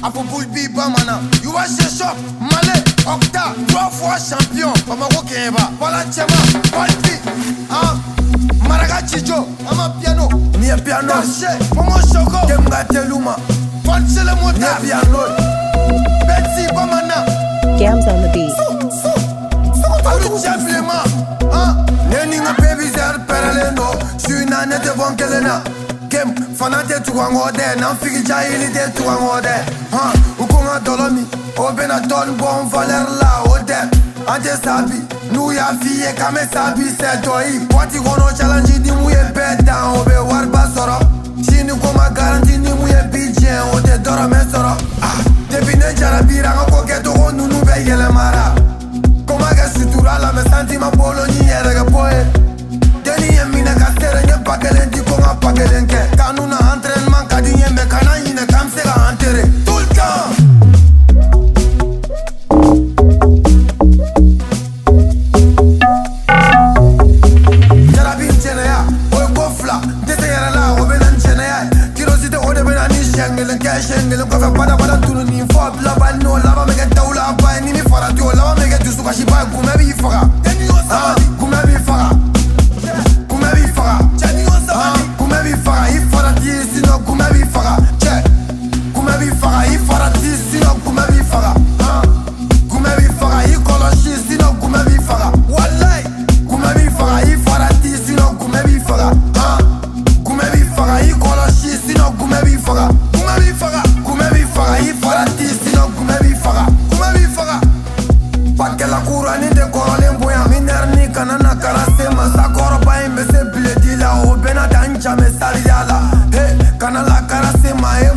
Apo Bulbi Bamana, you are shop, Malé, Octa, 3 fois champion, Bamako Keba, Wala Chema, Walpi, Maraga Chicho, Ama Piano, Nia Piano, Momo Shoko, Demga Teluma, Ponce le Mota, Nia Piano, Betsy Bamana, Gams on the beat. Alu Champlema, Neninga Baby Zer Peraleno, Suna Nete Bonkelena. Game fanate tuangode na figi jahili de tuangode ukonga dolomi obena ton bon valeur la ode ante sabi nu ya fiye kame sabi setoi wati gono challenge ni muye beta obe warba soro chini koma garanti ni muye bidje ode doro me soro debine jarabira ngoko keto nunu be yele mara koma ke sutura la me sentima bolo ni yere ke poe deni yemine kasere nye pakelen di konga pakelen ke kanuna entraînement kadi yeme kana yine kam se ga enterrer tout le temps jarabi chene ya oy gofla dete yara la obenan chene ya kirosite ode bena ni shengelen ko fa pada tunu ni fo la ban no la ba me ke tawla ba ni mi fara to la ba me ke dusu ka shi ba kuma bi fara deni yo sabadi kuma bi fara me salida la, hey, canala cara se mae